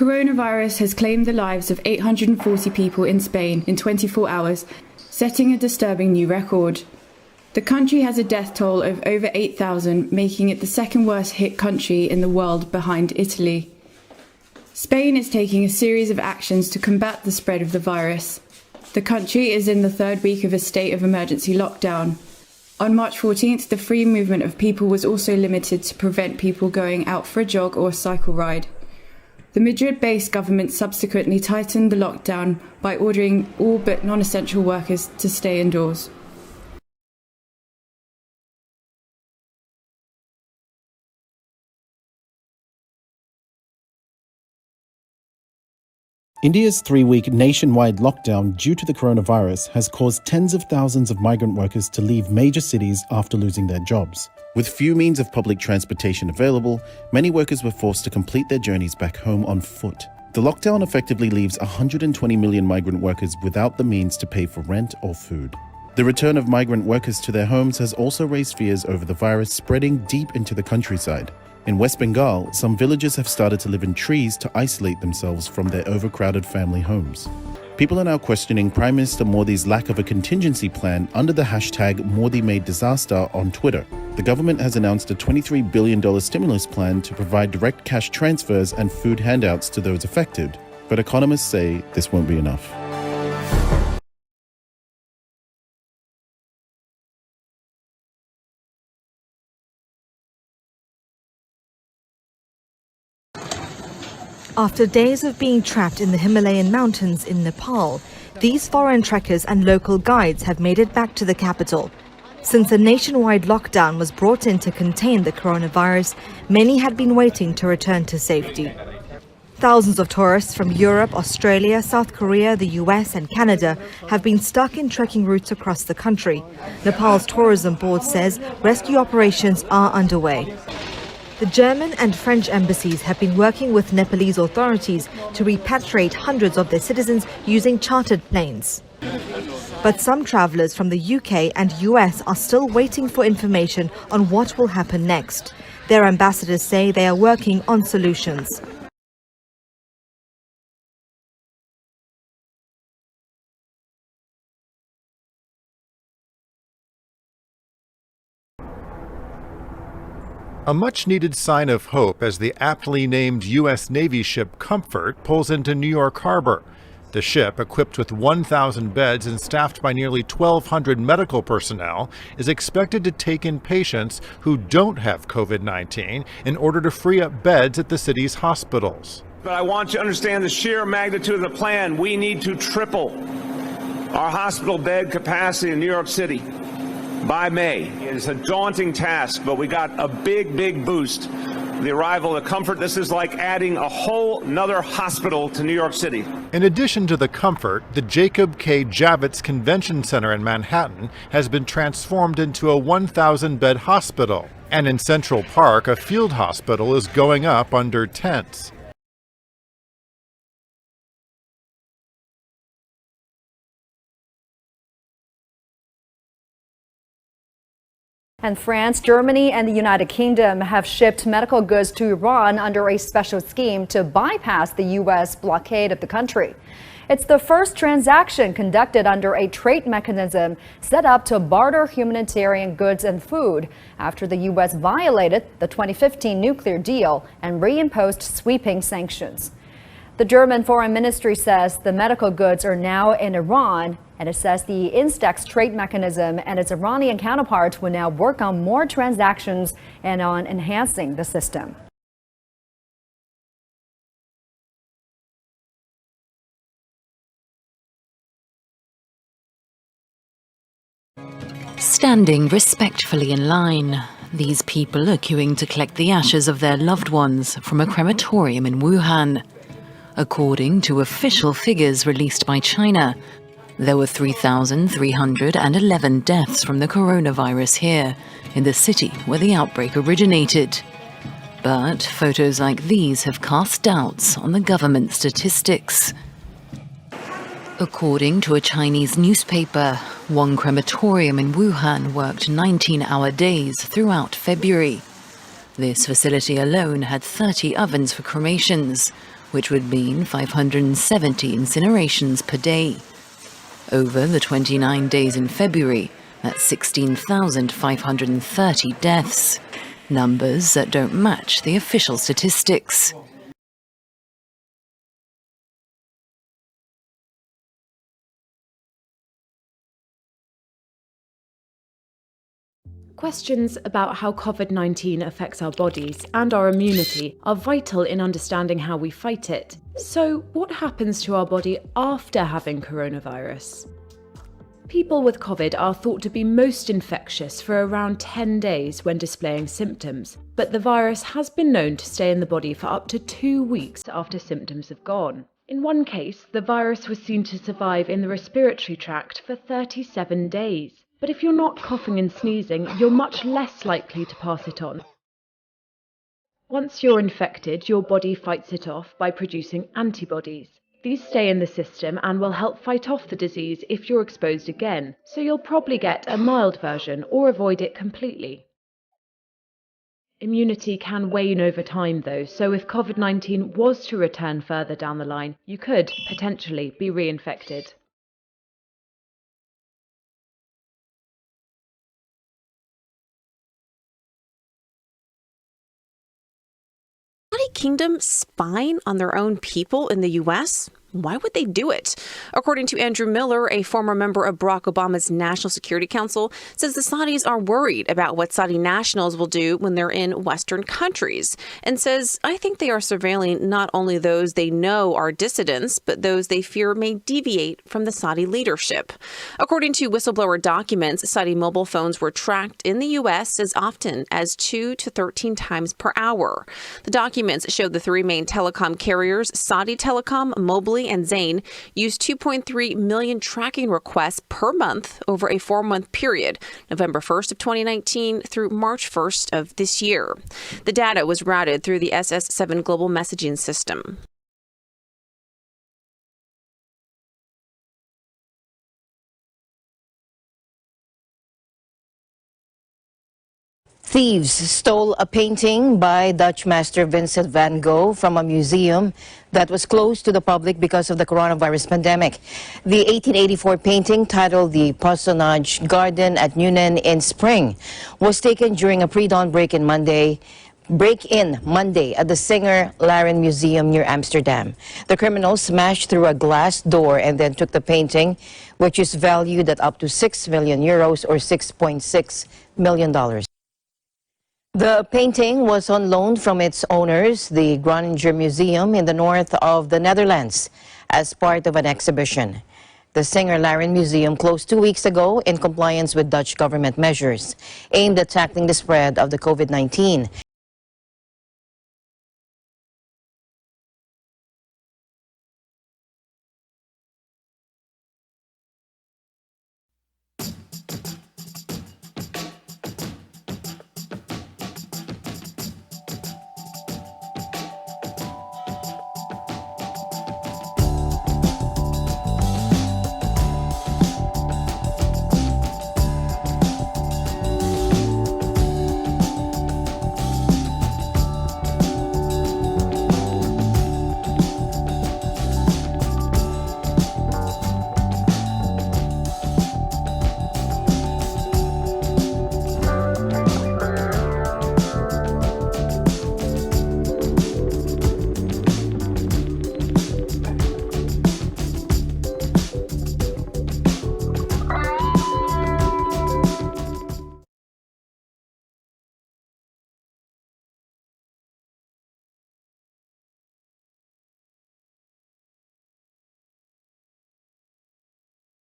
coronavirus has claimed the lives of 840 people in Spain in 24 hours, setting a disturbing new record. The country has a death toll of over 8,000, making it the second worst hit country in the world behind Italy. Spain is taking a series of actions to combat the spread of the virus. The country is in the third week of a state of emergency lockdown. On March 14th, the free movement of people was also limited to prevent people going out for a jog or a cycle ride. The Madrid-based government subsequently tightened the lockdown by ordering all but non-essential workers to stay indoors. India's 3-week nationwide lockdown due to the coronavirus has caused tens of thousands of migrant workers to leave major cities after losing their jobs. With few means of public transportation available, many workers were forced to complete their journeys back home on foot. The lockdown effectively leaves 120 million migrant workers without the means to pay for rent or food. The return of migrant workers to their homes has also raised fears over the virus spreading deep into the countryside. In West Bengal, some villagers have started to live in trees to isolate themselves from their overcrowded family homes. People are now questioning Prime Minister Modi's lack of a contingency plan under the hashtag Modi Made Disaster on Twitter. The government has announced a $23 billion stimulus plan to provide direct cash transfers and food handouts to those affected, but economists say this won't be enough. After days of being trapped in the Himalayan mountains in Nepal, these foreign trekkers and local guides have made it back to the capital. Since a nationwide lockdown was brought in to contain the coronavirus, many had been waiting to return to safety. Thousands of tourists from Europe, Australia, South Korea, the US and Canada have been stuck in trekking routes across the country. Nepal's tourism board says rescue operations are underway. The German and French embassies have been working with Nepalese authorities to repatriate hundreds of their citizens using chartered planes. But some travellers from the UK and US are still waiting for information on what will happen next. Their ambassadors say they are working on solutions. A much-needed sign of hope as the aptly named U.S. Navy ship Comfort pulls into New York Harbor. The ship, equipped with 1,000 beds and staffed by nearly 1,200 medical personnel, is expected to take in patients who don't have COVID-19 in order to free up beds at the city's hospitals. But I want you to understand the sheer magnitude of the plan. We need to triple our hospital bed capacity in New York City by May. It's a daunting task, but we got a big boost. The arrival of the Comfort, this is like adding a whole nother hospital to New York City. In addition to the Comfort, the Jacob K. Javits Convention Center in Manhattan has been transformed into a 1,000-bed hospital. And in Central Park, a field hospital is going up under tents. And France, Germany, and the United Kingdom have shipped medical goods to Iran under a special scheme to bypass the U.S. blockade of the country. It's the first transaction conducted under a trade mechanism set up to barter humanitarian goods and food after the U.S. violated the 2015 nuclear deal and reimposed sweeping sanctions. The German Foreign Ministry says the medical goods are now in Iran, and it says the Instex trade mechanism and its Iranian counterparts will now work on more transactions and on enhancing the system. Standing respectfully in line, these people are queuing to collect the ashes of their loved ones from a crematorium in Wuhan. According to official figures released by China, there were 3,311 deaths from the coronavirus here, in the city where the outbreak originated. But photos like these have cast doubts on the government statistics. According to a Chinese newspaper, one crematorium in Wuhan worked 19-hour days throughout February. This facility alone had 30 ovens for cremations, which would mean 570 incinerations per day. Over the 29 days in February, that's 16,530 deaths, numbers that don't match the official statistics. Questions about how COVID-19 affects our bodies and our immunity are vital in understanding how we fight it. So, what happens to our body after having coronavirus? People with COVID are thought to be most infectious for around 10 days when displaying symptoms, but the virus has been known to stay in the body for up to 2 weeks after symptoms have gone. In one case, the virus was seen to survive in the respiratory tract for 37 days. But if you're not coughing and sneezing, you're much less likely to pass it on. Once you're infected, your body fights it off by producing antibodies. These stay in the system and will help fight off the disease if you're exposed again, so you'll probably get a mild version or avoid it completely. Immunity can wane over time though, so if COVID-19 was to return further down the line, you could potentially be reinfected. Kingdom spying on their own people in the U.S.? Why would they do it? According to Andrew Miller, a former member of Barack Obama's National Security Council, says the Saudis are worried about what Saudi nationals will do when they're in Western countries, and says, I think they are surveilling not only those they know are dissidents, but those they fear may deviate from the Saudi leadership. According to whistleblower documents, Saudi mobile phones were tracked in the U.S. as often as 2 to 13 times per hour. The documents showed the three main telecom carriers, Saudi Telecom, Mobley, and Zain, used 2.3 million tracking requests per month over a 4-month period, November 1st of 2019 through March 1st of this year. The data was routed through the SS7 global messaging system. Thieves stole a painting by Dutch master Vincent van Gogh from a museum that was closed to the public because of the coronavirus pandemic. The 1884 painting, titled The Parsonage Garden at Nuenen in Spring, was taken during a pre-dawn break-in Monday at the Singer Laren Museum near Amsterdam. The criminals smashed through a glass door and then took the painting, which is valued at up to 6 million euros or $6.6 million. The painting was on loan from its owners, the Groninger Museum in the north of the Netherlands, as part of an exhibition. The Singer Laren Museum closed 2 weeks ago in compliance with Dutch government measures aimed at tackling the spread of the COVID-19.